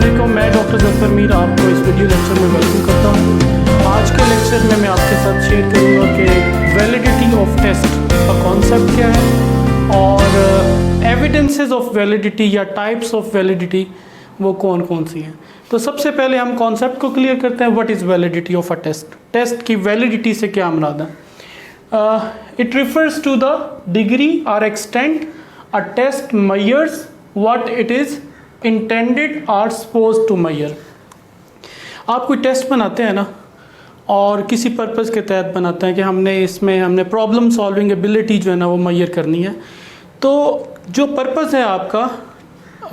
अस्सलामुअलैकुम, मैं डॉक्टर ज़फ़र मीर आपको इस वीडियो लेक्चर में वेलकम करता हूँ। आज के लेक्चर में मैं आपके साथ शेयर करूँगा कि वैलिडिटी ऑफ टेस्ट का कॉन्सेप्ट क्या है और एविडेंसेस ऑफ वैलिडिटी या टाइप्स ऑफ वैलिडिटी वो कौन कौन सी हैं। तो सबसे पहले हम कॉन्सेप्ट को क्लियर करते हैं। What is validity of a test. Test की वैलिडिटी से क्या मुराद है? It refers to the degree और extent a test measures what it is intended or suppose to measure. आप कोई टेस्ट बनाते हैं ना, और किसी पर्पज़ के तहत बनाते हैं कि हमने प्रॉब्लम सॉल्विंग एबिलिटी जो है ना वो मेजर करनी है। तो जो पर्पज़ है आपका,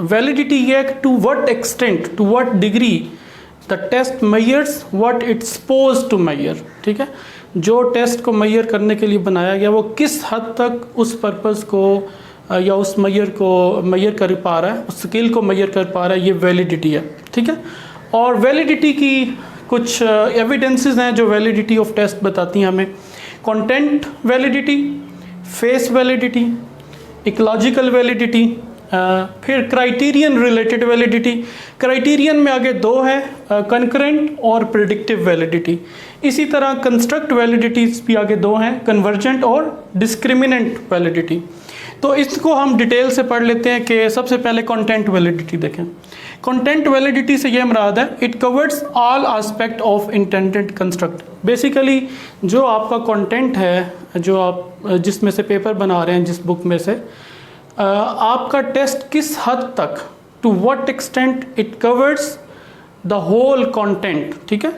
वैलिडिटी ये है कि to what extent, to what degree the test measures what it's suppose to measure. ठीक है, जो टेस्ट को मेजर करने के लिए बनाया गया वो किस हद तक उस पर्पज़ को या उस मेजर को मेजर कर पा रहा है, उस स्किल को मेजर कर पा रहा है, ये वैलिडिटी है। ठीक है, और वैलिडिटी की कुछ एविडेंसेस हैं जो वैलिडिटी ऑफ टेस्ट बताती हैं हमें। Content validity, face validity, ecological validity, फिर क्राइटेरियन रिलेटेड वैलिडिटी। क्राइटेरियन में आगे दो है, कंकरेंट और प्रेडिक्टिव वैलिडिटी। इसी तरह कंस्ट्रक्ट वैलिडिटीज़ भी आगे दो हैं, कन्वर्जेंट और डिस्क्रिमिनेंट वैलिडिटी। तो इसको हम डिटेल से पढ़ लेते हैं कि सबसे पहले कंटेंट वैलिडिटी देखें। कंटेंट वैलिडिटी से ये मुराद है it covers all aspect of intended construct. Basically जो आपका कंटेंट है, जो आप जिसमें से पेपर बना रहे हैं, जिस बुक में से आपका टेस्ट किस हद तक, to what extent it covers the whole content. ठीक है,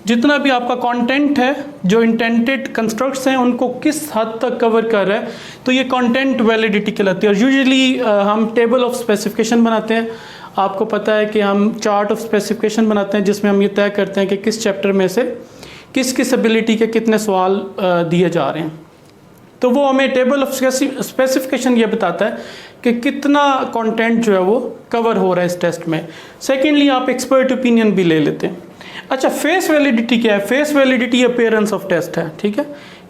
जितना भी आपका कंटेंट है, जो इंटेंडेड कंस्ट्रक्ट्स हैं, उनको किस हद तक कवर कर रहा है, तो ये कंटेंट वैलिडिटी कहलाती है। और यूजुअली हम टेबल ऑफ स्पेसिफिकेशन बनाते हैं। आपको पता है कि हम चार्ट ऑफ स्पेसिफिकेशन बनाते हैं जिसमें हम ये तय करते हैं कि किस चैप्टर में से किस किस एबिलिटी के कितने सवाल दिए जा रहे हैं। तो वो हमें टेबल ऑफ स्पेसिफिकेशन ये बताता है कि कितना कंटेंट जो है वो कवर हो रहा है इस टेस्ट में। सेकेंडली आप एक्सपर्ट ओपिनियन भी ले लेते हैं। अच्छा, फेस वैलिडिटी क्या है? Face validity appearance of test है। ठीक है,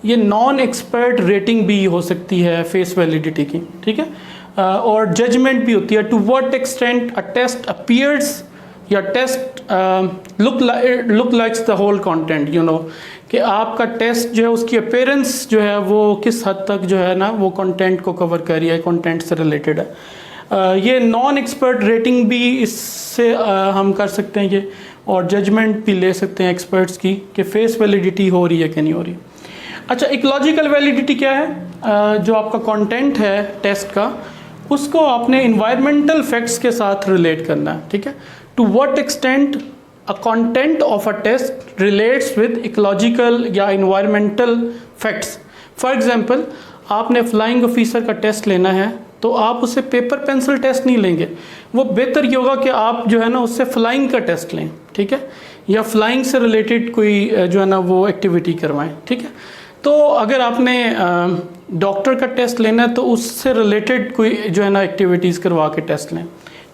ये नॉन एक्सपर्ट रेटिंग भी हो सकती है फेस वैलिडिटी की। ठीक है, और जजमेंट भी होती है। To what extent a test appears या test look likes the whole content, you know, कि आपका टेस्ट जो है उसकी अपीयरेंस जो है वो किस हद तक जो है ना वो कंटेंट को कवर कर रही है, कंटेंट से रिलेटेड है। ये नॉन एक्सपर्ट रेटिंग भी इससे हम कर सकते हैं ये, और जजमेंट भी ले सकते हैं एक्सपर्ट्स की कि फेस वैलिडिटी हो रही है कि नहीं हो रही। अच्छा, इकोलॉजिकल वैलिडिटी क्या है? जो आपका कंटेंट है टेस्ट का, उसको आपने इन्वायरमेंटल फैक्ट्स के साथ रिलेट करना है। ठीक है, to what extent a content of a test relates with ecological या इन्वायरमेंटल फैक्ट्स। फॉर एग्जांपल, आपने फ्लाइंग ऑफिसर का टेस्ट लेना है तो आप उससे पेपर पेंसिल टेस्ट नहीं लेंगे। वो बेहतर ये होगा कि आप जो है ना उससे फ्लाइंग का टेस्ट लें। ठीक है, या फ्लाइंग से रिलेटेड कोई जो है ना वो एक्टिविटी करवाएं। ठीक है, तो अगर आपने डॉक्टर का टेस्ट लेना है तो उससे रिलेटेड कोई जो है ना एक्टिविटीज़ करवा के टेस्ट लें।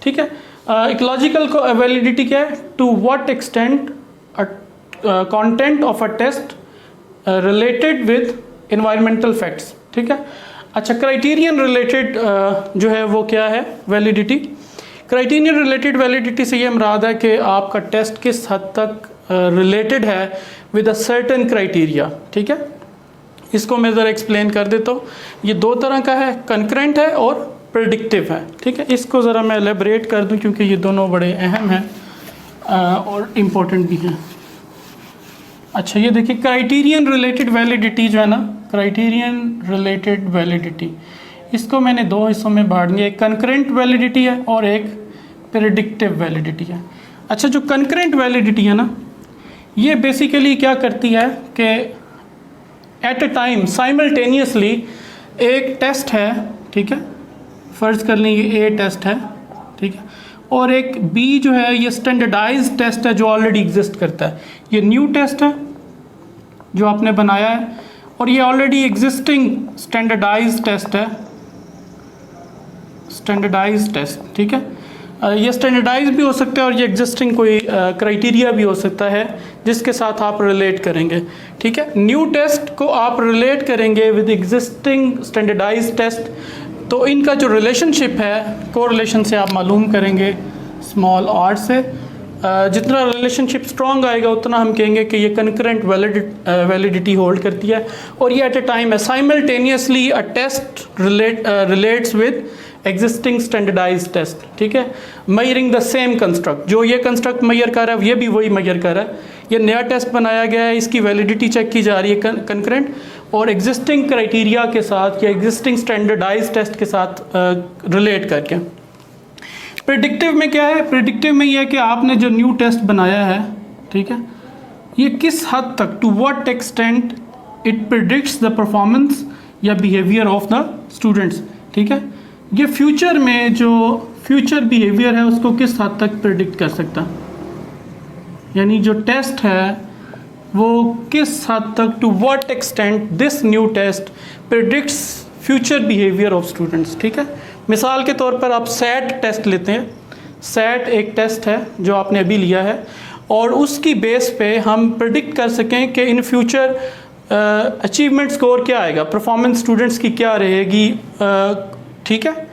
ठीक है, इकोलॉजिकल वैलिडिटी क्या है? To what extent content of a test related with environmental facts. ठीक है, अच्छा, क्राइटेरियन रिलेटेड जो है वो क्या है वैलिडिटी? क्राइटेरियन रिलेटेड वैलिडिटी से ये मुराद है कि आपका टेस्ट किस हद तक रिलेटेड है विद अ सर्टेन क्राइटेरिया। ठीक है, इसको मैं ज़रा एक्सप्लेन कर देता हूँ। ये दो तरह का है, कंकरेंट है और प्रेडिक्टिव है। ठीक है, इसको ज़रा मैं एलेबरेट कर दूँ क्योंकि ये दोनों बड़े अहम हैं और इम्पोर्टेंट भी हैं। अच्छा, ये देखिए, क्राइटेरियन रिलेटेड वैलिडिटी जो है ना, क्राइटेरियन रिलेटेड वैलिडिटी, इसको मैंने दो हिस्सों में बांट दिया। एक कंकरेंट वैलिडिटी है और एक प्रेडिक्टिव वैलिडिटी है। अच्छा, जो कंकरेंट वैलिडिटी है ना, ये बेसिकली क्या करती है कि एट अ टाइम साइमल्टेनियसली एक टेस्ट है। ठीक है, फ़र्ज़ कर लें ये ए टेस्ट है। ठीक है, और एक बी जो है ये स्टैंडर्डाइज्ड टेस्ट है जो ऑलरेडी एग्जिस्ट करता है। ये न्यू टेस्ट है जो आपने बनाया है, और ये ऑलरेडी एग्जिस्टिंग स्टैंडर्डाइज्ड टेस्ट है, स्टैंडर्डाइज्ड टेस्ट। ठीक है, ये स्टैंडर्डाइज भी हो सकता है और ये एग्जिस्टिंग कोई क्राइटेरिया भी हो सकता है जिसके साथ आप रिलेट करेंगे। ठीक है, न्यू टेस्ट को आप रिलेट करेंगे विद एग्जिस्टिंग स्टैंडर्डाइज्ड टेस्ट, तो इनका जो रिलेशनशिप है, कोरिलेशन से आप मालूम करेंगे स्मॉल r से। जितना रिलेशनशिप स्ट्रॉन्ग आएगा उतना हम कहेंगे कि ये कंकरेंट वैलिडिटी होल्ड करती है, और ये एट ए टाइम है simultaneously a test relates with existing standardize test, ठीक है, मेजरिंग द सेम कंस्ट्रक्ट। जो ये कंस्ट्रक्ट मेजर कर रहा है ये भी वही मेजर कर रहा है। ये नया टेस्ट बनाया गया है, इसकी वैलिडिटी चेक की जा रही है कंकरेंट और एग्जिस्टिंग क्राइटेरिया के साथ या एग्जिस्टिंग स्टैंडर्डाइज टेस्ट के साथ रिलेट करके। प्रेडिक्टिव में क्या है? प्रेडिक्टिव में ये है कि आपने जो न्यू टेस्ट बनाया है, ठीक है, ये किस हद तक, to what extent it predicts the performance या बिहेवियर ऑफ द स्टूडेंट्स, ठीक है। ये फ्यूचर में जो फ्यूचर बिहेवियर है उसको किस हद तक प्रिडिक्ट कर सकता, यानी जो टेस्ट है वो किस हद तक, to what extent this new test predicts future behaviour of students, ठीक है। मिसाल के तौर पर आप सैट टेस्ट लेते हैं। सैट एक टेस्ट है जो आपने अभी लिया है और उसकी बेस पे हम प्रिडिक्ट कर सकें कि इन फ्यूचर अचीवमेंट स्कोर क्या आएगा, परफॉर्मेंस स्टूडेंट्स की क्या रहेगी, ठीक है,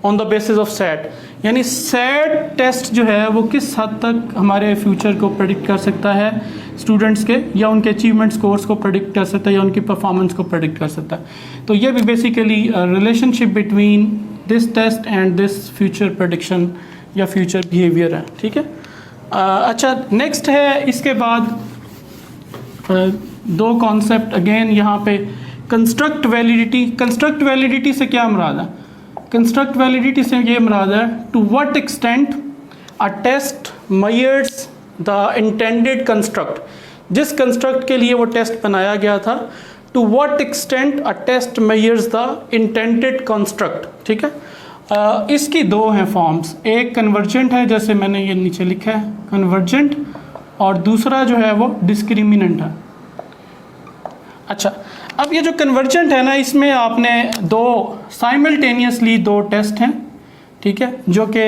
on the basis of SAT. यानी सैट टेस्ट जो है वो किस हद तक हमारे फ्यूचर को प्रेडिक्ट कर सकता है स्टूडेंट्स के, या उनके अचीवमेंट स्कोर्स को प्रेडिक्ट कर सकता है, या उनकी परफॉर्मेंस को प्रेडिक्ट कर सकता है। तो ये भी basically relationship between this test and this future prediction या फ्यूचर बिहेवियर है, ठीक है। अच्छा, नेक्स्ट है इसके बाद दो कॉन्सेप्ट अगेन यहाँ पे, कंस्ट्रक्ट वैलिडिटी। कंस्ट्रक्ट वैलिडिटी से क्या मुराद है? कंस्ट्रक्ट वैलिडिटी से ये मुराद है to what extent a test measures the intended construct. जिस कंस्ट्रक्ट के लिए वो टेस्ट बनाया गया था, to what extent a test measures the intended construct, ठीक है। इसकी दो हैं फॉर्म्स, एक कन्वर्जेंट है जैसे मैंने ये नीचे लिखा है कन्वर्जेंट, और दूसरा जो है वो डिस्क्रिमिनेंट है। अच्छा, अब ये जो कन्वर्जेंट है ना, इसमें आपने दो साइमल्टेनियसली दो टेस्ट हैं, ठीक है, जो कि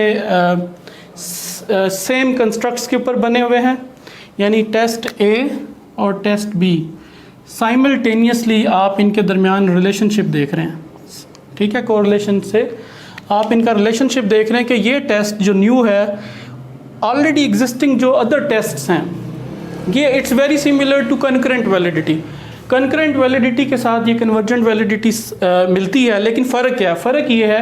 सेम कंस्ट्रक्ट्स के ऊपर बने हुए हैं, यानी टेस्ट ए और टेस्ट बी। साइमल्टेनियसली आप इनके दरमियान रिलेशनशिप देख रहे हैं, ठीक है, कोरिलेशन से आप इनका रिलेशनशिप देख रहे हैं कि ये टेस्ट जो न्यू है, ऑलरेडी एग्जिस्टिंग जो अदर टेस्ट्स हैं, ये it's very similar to concurrent validity. Concurrent validity के साथ ये कन्वर्जेंट वैलिडिटी मिलती है, लेकिन फ़र्क क्या है? फ़र्क ये है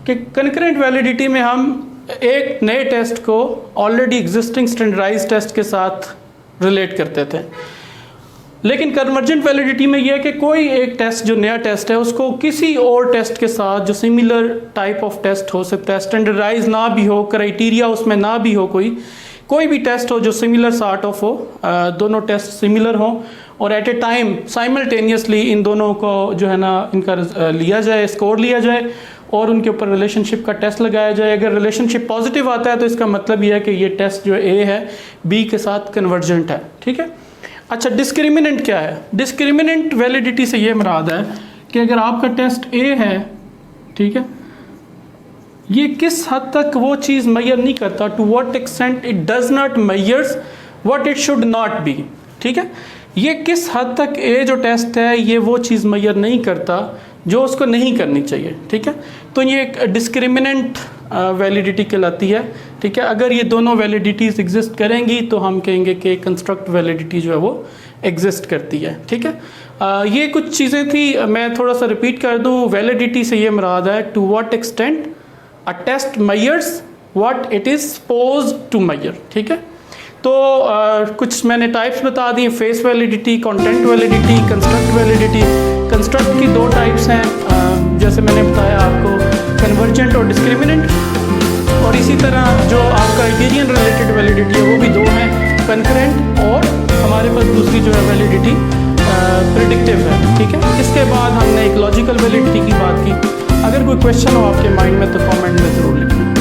कि कंकरेंट वैलिडिटी में हम एक नए टेस्ट को ऑलरेडी एग्जिस्टिंग स्टैंडर्डाइज टेस्ट के साथ रिलेट करते थे, लेकिन कन्वर्जेंट वैलिडिटी में यह है कि कोई एक टेस्ट जो नया टेस्ट है उसको किसी और टेस्ट के साथ जो सिमिलर टाइप ऑफ टेस्ट हो सकता है, स्टैंडर्डाइज ना भी हो, क्राइटेरिया उसमें ना भी हो, कोई भी टेस्ट हो जो सिमिलर सॉर्ट ऑफ हो, दोनों टेस्ट सिमिलर हो और एट ए टाइम साइमल्टेनियसली इन दोनों को जो है ना इनका लिया जाए, स्कोर लिया जाए और उनके ऊपर रिलेशनशिप का टेस्ट लगाया जाए। अगर रिलेशनशिप पॉजिटिव आता है तो इसका मतलब यह है कि ये टेस्ट जो ए है बी के साथ कन्वर्जेंट है, ठीक है। अच्छा, डिस्क्रिमिनेंट क्या है? डिस्क्रिमिनेंट वैलिडिटी से ये मुराद है कि अगर आपका टेस्ट ए है, ठीक है, ये किस हद तक वो चीज़ मेजर नहीं करता, to what extent it does not measures what it should not be, ठीक है। ये किस हद तक ए जो टेस्ट है ये वो चीज़ मेजर नहीं करता जो उसको नहीं करनी चाहिए, ठीक है। तो ये एक डिस्क्रिमिनेंट वैलिडिटी कहलाती है, ठीक है। अगर ये दोनों वैलिडिटीज़ एग्जिस्ट करेंगी तो हम कहेंगे कि कंस्ट्रक्ट वैलिडिटी जो है वो एग्जिस्ट करती है, ठीक है। ये कुछ चीज़ें थी, मैं थोड़ा सा रिपीट कर दूँ। वैलिडिटी से ये मुराद है to what extent a test measures what it is supposed to measure, ठीक है। तो कुछ मैंने टाइप्स बता दी, face validity, content validity, construct validity. Construct की दो टाइप्स हैं, जैसे मैंने बताया आपको, कन्वर्जेंट और डिस्क्रिमिनेंट, और इसी तरह जो आपका क्राइटेरियन रिलेटेड वैलिडिटी है वो भी दो हैं, कंकरेंट और हमारे पास दूसरी जो है वैलिडिटी प्रेडिक्टिव है, ठीक है। इसके बाद हमने एक लॉजिकल वैलिडिटी की बात की। अगर कोई क्वेश्चन हो आपके माइंड में तो कमेंट में ज़रूर लिखें।